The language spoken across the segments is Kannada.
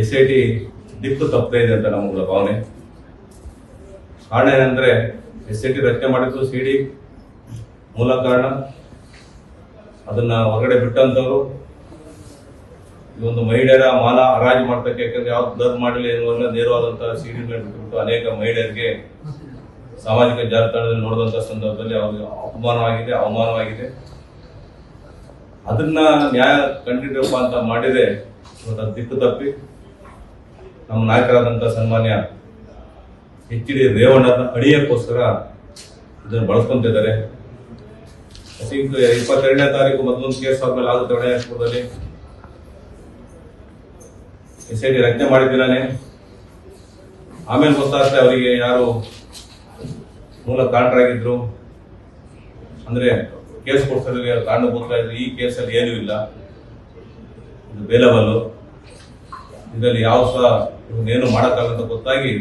SIT ದಿಕ್ಕು ತಪ್ಪದೇ ಇದೆ ಅಂತ ನಮ್ಮಗಳ ಭಾವನೆ. ಕಾರಣ ಏನಂದ್ರೆ SIT ರಚನೆ ಮಾಡಿದ್ದು CD ಮೂಲ ಕಾರಣ. ಅದನ್ನ ಹೊರಗಡೆ ಬಿಟ್ಟಂತವ್ರು ಈ ಒಂದು ಮಹಿಳೆಯರ ಮಾನ ಹರಾಜು ಮಾಡ್ತಕ್ಕೆ, ಯಾಕಂದ್ರೆ ಯಾವ್ದು ದರ್ ಮಾಡಲಿ ಎನ್ನುವ ನೇರವಾದಂತಹ CD ಬಿಟ್ಟುಬಿಟ್ಟು ಅನೇಕ ಮಹಿಳೆಯರಿಗೆ ಸಾಮಾಜಿಕ ಜಾಲತಾಣದಲ್ಲಿ ನೋಡಿದಂತ ಸಂದರ್ಭದಲ್ಲಿ ಅವ್ರಿಗೆ ಅಪಮಾನವಾಗಿದೆ, ಅವಮಾನವಾಗಿದೆ. ಅದನ್ನ ನ್ಯಾಯ ಕಂಡಿಡ್ರಪ್ಪ ಅಂತ ಮಾಡಿದ್ರೆ ದಿಕ್ಕು ತಪ್ಪಿ ನಮ್ಮ ನಾಯಕರಾದಂಥ ಸನ್ಮಾನ್ಯ HD ರೇವಣ್ಣನ ಅಡಿಯಕ್ಕೋಸ್ಕರ ಇದನ್ನು ಬಳಸ್ಕೊಂತಿದ್ದಾರೆ. 22ನೇ ತಾರೀಕು ಮೊದಲೊಂದು ಕೇಸ್ ಆದ್ಮೇಲೆ ಆಗುತ್ತೆ ಹೊಣೆಯಾಸ್ಪುರದಲ್ಲಿ SIT ರಚನೆ ಮಾಡಿದ್ದೀರಾನೆ. ಆಮೇಲೆ ಗೊತ್ತಾಗ್ತದೆ ಅವರಿಗೆ ಯಾರು ಮೂಲ ಕಾರಣರಾಗಿದ್ರು, ಅಂದ್ರೆ ಕೇಸ್ ಕೊಡ್ಸೋರಿಗೆ ಕಾರಣಭೂತ ಇದ್ರು. ಈ ಕೇಸಲ್ಲಿ ಏನೂ ಇಲ್ಲ, ಇದು ಬೇಲಬಲ್, ಇದರಲ್ಲಿ ಯಾವ ಸಹ ಏನು ಮಾಡೋಕ್ಕಾಗಂತ ಗೊತ್ತಾಗಿ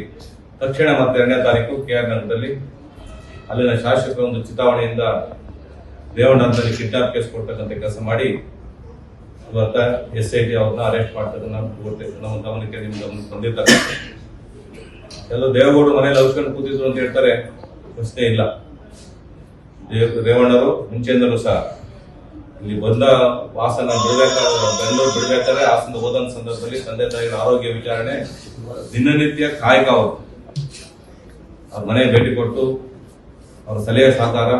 ತಕ್ಷಣ ಮತ್ತೆ 2ನೇ ತಾರೀಕು KR ನಗರದಲ್ಲಿ ಅಲ್ಲಿನ ಶಾಸಕರ ಒಂದು ಚಿತಾವಣೆಯಿಂದ ರೇವಣ್ಣನಲ್ಲಿ ಕಿಡ್ನಾಪ್ ಕೇಸ್ ಕೊಡ್ತಕ್ಕಂಥ ಕೆಲಸ ಮಾಡಿ ಇವತ್ತ SIT ಅವ್ರನ್ನ ಅರೆಸ್ಟ್ ಮಾಡ್ತಕ್ಕಂಥ ನಮ್ಮ ಗಮನಕ್ಕೆ ನಿಮ್ಮ ಗಮನಕ್ಕೆ ಬಂದಿರ್ತಕ್ಕಂಥ ಎಲ್ಲ ದೇವೇಗೌಡರು ಮನೇಲಿ ಔಷಧ ಕೂತಿದ್ರು ಅಂತ ಹೇಳ್ತಾರೆ. ಪ್ರಶ್ನೆ ಇಲ್ಲ. ರೇವಣ್ಣರು ಮುಂಚೆಯಿಂದಲೂ ಸಹ ಇಲ್ಲಿ ಬಂದ ವಾಸನ ಬೆಂಗಳೂರು ಬಿಡಬೇಕಾದ್ರೆ ಹಾಸನ ಹೋದಂತ ಸಂದರ್ಭದಲ್ಲಿ ತಂದೆ ತಾಯಿಗಳ ಆರೋಗ್ಯ ವಿಚಾರಣೆ ದಿನನಿತ್ಯ ಕಾಯಕ. ಅವರು ಅವ್ರ ಮನೆಗೆ ಭೇಟಿ ಕೊಟ್ಟು ಅವ್ರ ಸಲಹೆ ಸಹಕಾರ,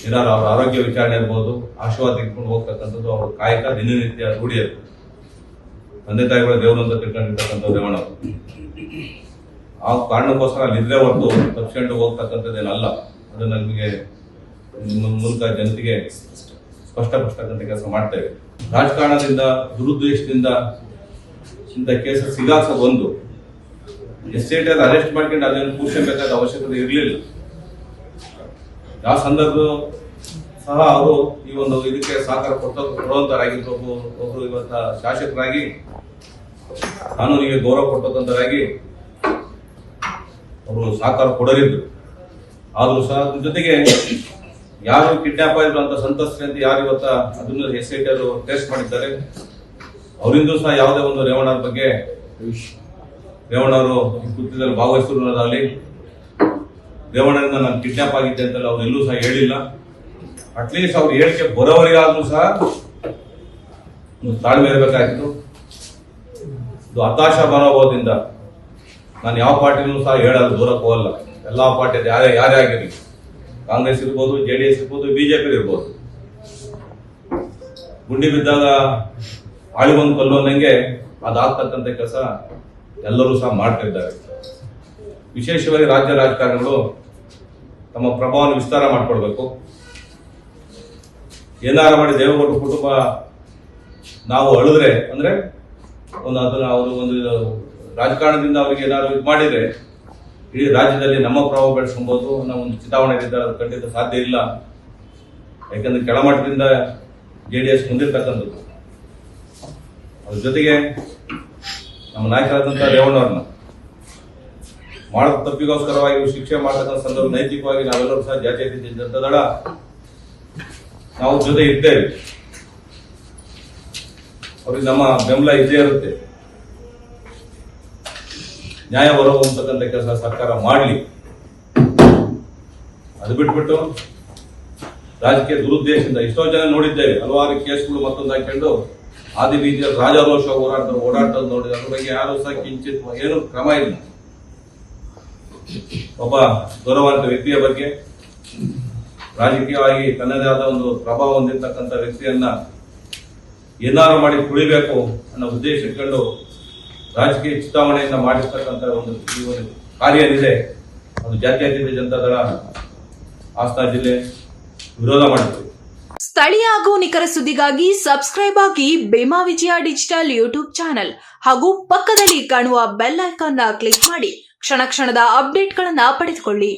ಏನಾದ್ರು ಅವ್ರ ಆರೋಗ್ಯ ವಿಚಾರಣೆ ಇರ್ಬೋದು, ಆಶೀರ್ವಾದ ತೆಗೆದುಕೊಂಡು ಹೋಗ್ತಕ್ಕಂಥದ್ದು ಅವ್ರ ಕಾಯಕ ದಿನನಿತ್ಯ ರೂಢಿಯರು. ತಂದೆ ತಾಯಿಗಳ ದೇವರು ಅಂತ ತಿಳ್ಕೊಂಡಿರ್ತಕ್ಕಂಥದ್ದು ರೇವಣ್ಣವರು. ಆ ಕಾರಣಕ್ಕೋಸ್ಕರ ಅಲ್ಲಿದ್ರೆ ಹೊರತು ತಪ್ಪಿಸ್ಕೊಂಡು ಹೋಗ್ತಕ್ಕಂಥದ್ದೇನಲ್ಲ. ಅದನ್ನ ನಮಗೆ ನಿಮ್ಮ ಮೂಲಕ ಜನತೆಗೆ ಸ್ಪಷ್ಟಪಡಿಸ್ತಕ್ಕಂಥ ಕೆಲಸ ಮಾಡ್ತೇವೆ. ರಾಜಕಾರಣದಿಂದ, ದುರುದ್ದೇಶದಿಂದ ಇಂಥ ಕೇಸ್ ಸಿಗಾಕ್ಸೋದು ಒಂದು. SIT ಅರೆಸ್ಟ್ ಮಾಡ್ಕೊಂಡು ಅದನ್ನು ಕೂರ್ಸಬೇಕಾದ ಅವಶ್ಯಕತೆ ಇರಲಿಲ್ಲ. ಯಾವ ಸಂದರ್ಭ ಸಹ ಅವರು ಈ ಒಂದು ಇದಕ್ಕೆ ಸಹಕಾರ ಕೊಡುವಂತರಾಗಿದ್ರು. ಒಬ್ಬರು ಇವತ್ತ ಶಾಸಕರಾಗಿ, ಕಾನೂನಿಗೆ ಗೌರವ ಕೊಡ್ತಕ್ಕಂಥರಾಗಿ ಅವರು ಸಹಕಾರ ಕೊಡಲಿದ್ರು. ಆದ್ರೂ ಸಹ ಅದ್ರ ಜೊತೆಗೆ ಯಾರು ಕಿಡ್ನಾಪ್ ಆಗಿದ್ರು ಅಂತ ಸಂತಸ್ತ್ರಿ ಅಂತ ಯಾರು ಇವತ್ತ ಅದನ್ನು SIT ಅವರು ಟೆಸ್ಟ್ ಮಾಡಿದ್ದಾರೆ, ಅವರಿಂದೂ ಸಹ ಯಾವುದೇ ಒಂದು ರೇವಣ್ಣರ ಬಗ್ಗೆ, ರೇವಣ್ಣವರು ಕೃತ್ಯದಲ್ಲಿ ಭಾಗವಹಿಸಿರೋದಾಗಲಿ, ರೇವಣ್ಣರಿಂದ ನಾನು ಕಿಡ್ನಾಪ್ ಆಗಿದ್ದೆ ಅಂತ ಅವ್ರು ಎಲ್ಲೂ ಸಹ ಹೇಳಿಲ್ಲ. ಅಟ್ಲೀಸ್ಟ್ ಅವ್ರು ಹೇಳಿಕೆ ಬರೋವರಿಗಾದ್ರೂ ಸಹ ತಾಳ್ಮೆ ಇರಬೇಕಾಗಿತ್ತು. ಇದು ಹತಾಶ ಮನೋಭಾವದಿಂದ ನಾನು ಯಾವ ಪಾರ್ಟಿನೂ ಸಹ ಹೇಳಲು ದೂರಕ್ಕೆ ಹೋಗಲ್ಲ. ಎಲ್ಲಾ ಪಾರ್ಟಿ ಯಾರೇ ಆಗಿರಲಿ, ಕಾಂಗ್ರೆಸ್ ಇರ್ಬೋದು, JDS ಇರ್ಬೋದು, BJP ಇರ್ಬೋದು, ಗುಂಡಿ ಬಿದ್ದಾಗ ಆಳಿಗೊಂದು ಕಲ್ಲು ಅನ್ನಂಗೆ ಅದಾಗ್ತಕ್ಕಂಥ ಕೆಲಸ ಎಲ್ಲರೂ ಸಹ ಮಾಡ್ತಾ ಇದ್ದಾರೆ. ವಿಶೇಷವಾಗಿ ರಾಜ್ಯ ರಾಜಕಾರಣಿಗಳು ತಮ್ಮ ಪ್ರಭಾವವನ್ನು ವಿಸ್ತಾರ ಮಾಡಿಕೊಡ್ಬೇಕು. ಏನಾರ ಮಾಡಿ ದೇವೇಗೌಡರ ಕುಟುಂಬ ನಾವು ಅಳಿದ್ರೆ ಅಂದ್ರೆ ಅದನ್ನ ಅವರು ಒಂದು ರಾಜಕಾರಣದಿಂದ ಅವ್ರಿಗೆ ಏನಾದ್ರು ಇದು ಮಾಡಿದ್ರೆ ಇಡೀ ರಾಜ್ಯದಲ್ಲಿ ನಮ್ಮ ಪ್ರಭಾವ ಬೆಳೆಸ್ಕೊಬಹುದು. ನಾವು ಒಂದು ಚಿತಾವಣೆಯಿಂದ ಅದು ಖಂಡಿತ ಸಾಧ್ಯ ಇಲ್ಲ. ಯಾಕಂದ್ರೆ ಕೆಳಮಟ್ಟದಿಂದ JDS ಮುಂದಿರ್ತಕ್ಕಂಥದ್ದು. ಅದ್ರ ಜೊತೆಗೆ ನಮ್ಮ ನಾಯಕರಾದಂತಹ ರೇವಣ್ಣವ್ರನ್ನ ಮಾಡೋ ತಪ್ಪಿಗೋಸ್ಕರವಾಗಿ ಶಿಕ್ಷೆ ಮಾಡತಕ್ಕಂಥ ಸಂದರ್ಭ ನೈತಿಕವಾಗಿ ನಾವೆಲ್ಲರೂ ಸಹ ಜಾತ್ಯತೀತ ಜನತಾ ದಳ ನಾವು ಜೊತೆ ಇರ್ತೇವೆ. ಅವ್ರಿಗೆ ನಮ್ಮ ಬೆಂಬಲ ಇದ್ದೇ ಇರುತ್ತೆ. ನ್ಯಾಯ ಹೊರಹೊಮ್ಮತಕ್ಕಂಥ ಕೆಲಸ ಸರ್ಕಾರ ಮಾಡಲಿ. ಅದು ಬಿಟ್ಬಿಟ್ಟು ರಾಜಕೀಯ ದುರುದ್ದೇಶದಿಂದ ಎಷ್ಟೋ ಜನ ನೋಡಿದ್ದೇವೆ. ಹಲವಾರು ಕೇಸ್ಗಳು ಮತ್ತೊಂದು ಹಾಕೊಂಡು ಆದಿ ಬೀದಿಯಲ್ಲಿ ರಾಜಾರೋಷ ಓಡಾಟದ ನೋಡಿ ಅದ್ರ ಬಗ್ಗೆ ಯಾರು ಸಹ ಕಿಂಚಿತ್ ಏನು ಕ್ರಮ ಇಲ್ಲ. ಒಬ್ಬ ಗೌರವಾನ್ವಿತ ವ್ಯಕ್ತಿಯ ಬಗ್ಗೆ, ರಾಜಕೀಯವಾಗಿ ತನ್ನದೇ ಆದ ಒಂದು ಪ್ರಭಾವ ಹೊಂದಿರತಕ್ಕಂಥ ವ್ಯಕ್ತಿಯನ್ನ ಏನಾರು ಮಾಡಿ ತುಳಿಬೇಕು ಅನ್ನೋ ಉದ್ದೇಶ ಇಟ್ಕೊಂಡು ರಾಜಕೀಯ ಚಿತಾವಣೆಯಿಂದ ಮಾಡಿರ್ತಕ್ಕಂಥ ಒಂದು ಕಾರ್ಯ ಏನಿದೆ ಅದು ಜಾತ್ಯತೀತ ಜನತಾ ದಳ ಹಾಸನ ಜಿಲ್ಲೆ ವಿರೋಧ ಮಾಡುತ್ತೆ. ಸ್ಥಳೀಯ ಹಾಗೂ ನಿಖರ ಸುದ್ದಿಗಾಗಿ ಸಬ್ಸ್ಕ್ರೈಬ್ ಆಗಿ ಬೇಮಾ ವಿಜಯ ಡಿಜಿಟಲ್ ಯೂಟ್ಯೂಬ್ ಚಾನೆಲ್ ಹಾಗೂ ಪಕ್ಕದಲ್ಲಿ ಕಾಣುವ ಬೆಲ್ ಐಕಾನ್ ಕ್ಲಿಕ್ ಮಾಡಿ ಕ್ಷಣ ಕ್ಷಣದ ಅಪ್ಡೇಟ್ಗಳನ್ನು ಪಡೆದುಕೊಳ್ಳಿ.